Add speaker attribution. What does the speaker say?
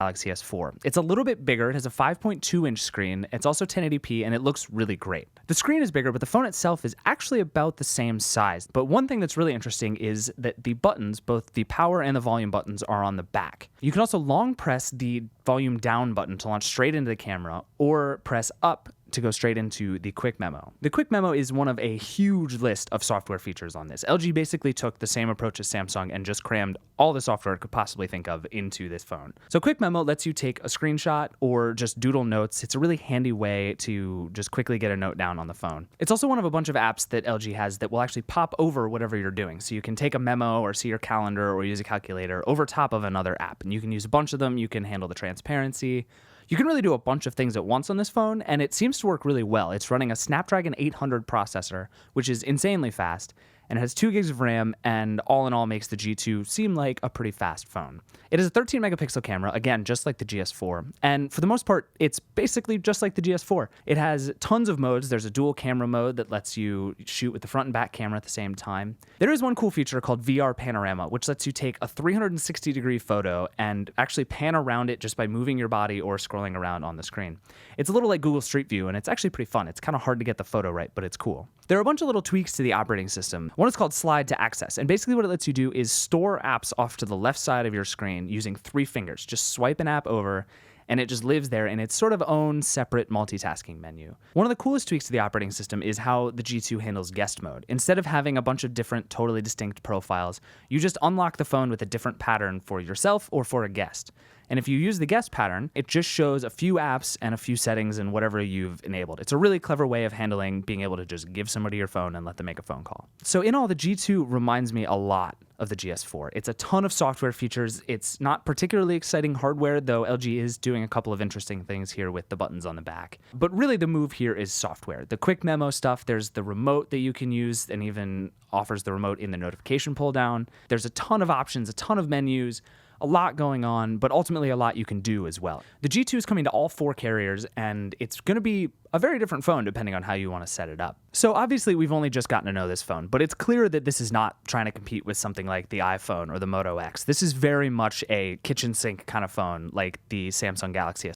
Speaker 1: Galaxy S4. It's a little bit bigger. It has a 5.2-inch screen. It's also 1080p, and it looks really great. The screen is bigger, but the phone itself is actually about the same size. But one thing that's really interesting is that the buttons, both the power and the volume buttons, are on the back. You can also long press the volume down button to launch straight into the camera, or press up to go straight into the quick memo. The quick memo is one of a huge list of software features on this. LG basically took the same approach as Samsung and just crammed all the software it could possibly think of into this phone. So quick memo lets you take a screenshot or just doodle notes. It's a really handy way to just quickly get a note down on the phone. It's also one of a bunch of apps that LG has that will actually pop over whatever you're doing. So you can take a memo or see your calendar or use a calculator over top of another app. And you can use a bunch of them. You can handle the transparency. You can really do a bunch of things at once on this phone, and it seems to work really well. It's running a Snapdragon 800 processor, which is insanely fast, and it has 2 gigs of RAM, and all in all makes the G2 seem like a pretty fast phone. It has a 13 megapixel camera, again, just like the GS4, and for the most part, it's basically just like the GS4. It has tons of modes. There's a dual camera mode that lets you shoot with the front and back camera at the same time. There is one cool feature called VR Panorama, which lets you take a 360-degree photo and actually pan around it just by moving your body or scrolling around on the screen. It's a little like Google Street View, and it's actually pretty fun. It's kind of hard to get the photo right, but it's cool. There are a bunch of little tweaks to the operating system. One is called Slide to Access, and basically what it lets you do is store apps off to the left side of your screen using 3 fingers. Just swipe an app over, and it just lives there in its sort of own separate multitasking menu. One of the coolest tweaks to the operating system is how the G2 handles guest mode. Instead of having a bunch of different, totally distinct profiles, you just unlock the phone with a different pattern for yourself or for a guest. And if you use the guest pattern, it just shows a few apps and a few settings and whatever you've enabled. It's a really clever way of handling being able to just give somebody your phone and let them make a phone call. So in all, the G2 reminds me a lot of the GS4. It's a ton of software features. It's not particularly exciting hardware, though LG is doing a couple of interesting things here with the buttons on the back. But really the move here is software. The quick memo stuff, there's the remote that you can use and even offers the remote in the notification pull down. There's a ton of options, a ton of menus, a lot going on, but ultimately a lot you can do as well. The G2 is coming to all 4 carriers, and it's going to be a very different phone depending on how you want to set it up. So obviously we've only just gotten to know this phone, but it's clear that this is not trying to compete with something like the iPhone or the Moto X. This is very much a kitchen sink kind of phone like the Samsung Galaxy